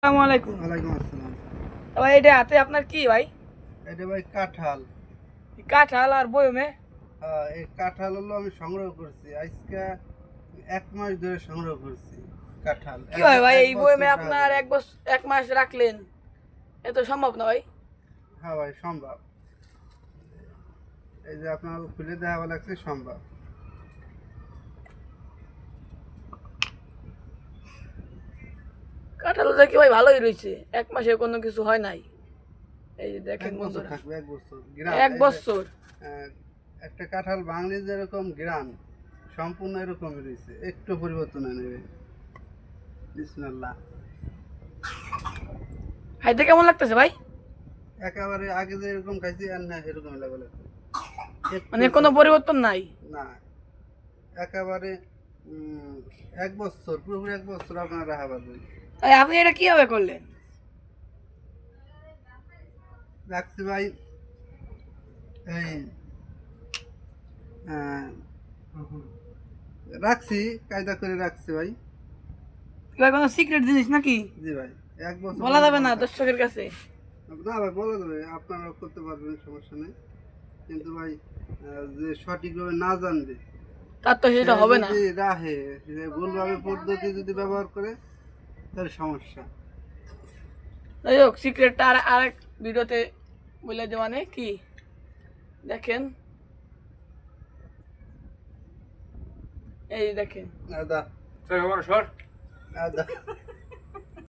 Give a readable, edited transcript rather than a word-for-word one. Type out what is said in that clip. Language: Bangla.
আসসালামু আলাইকুম। ওয়ালাইকুম আসসালাম। ভাই এটা হাতে আপনার কি ভাই? এটা ভাই কাঁঠাল। কাঁঠাল আর বয়মে? এই কাঁঠাল হলো আমি সংগ্রহ করছি আজকে 1 মাস ধরে সংগ্রহ করছি কাঁঠাল। কি হয় ভাই এক এই বছর বয়মে রাখা আপনার যাবে। 1 বছর 1 মাস রাখলেন? এ তো সম্ভব না ভাই। হ্যাঁ ভাই সম্ভব। এই যে আপনার খুলে দেওয়া লাগছে সম্ভব। কাঁঠালটা কি ভাই ভালোই রয়েছে, 1 মাসে কোনো কিছু হয় নাই। এই যে দেখেন 1 বছর বন্ধুরা, থাকবে, 1 বছর গ্রান। এক এই যে বছর আহ, একটা কাঁঠাল বাংলি যেরকম গ্রান সম্পূর্ণ এরকমই রয়েছে, একটু পরিবর্তন নেবে। বিসমিল্লাহ। খাইতে কেমন লাগতেছে ভাই? একেবারে আগে যে এরকম খাইছি আর না এরকম লেভেল একটু মানে কোনো পরিবর্তন নাই? না, একেবারে 1 বছর, পুরোপুরি 1 বছর আপনার রাখা পারবেন। তাই আপনি এটা কিভাবে করলেন? রাখছি ভাই এই আহ, রাখছি, কায়দা করে রাখছি ভাই। ভাই কোনো সিক্রেট জিনিস নাকি? জি ভাই, 1 বছর বলা পর্যন্ত যাবে না ভালো থাকবে। দর্শকের কাছে? না ভাই বলা যাবে, আপনারা করতে পারবেন, সমস্যা নেই। কিন্তু ভাই যে সঠিকভাবে না জানবে তার তো সে সেটা হবে না। যদি রাহে, সে ভুলভাবে পদ্ধতি যদি ব্যবহার করে তাহলে সমস্যা। যাই হোক, সিক্রেটটা আর আরেক ভিডিওতে বলে দেওয়ানে কি দেখেন, এই দেখেন। আদা সর, সর। আদা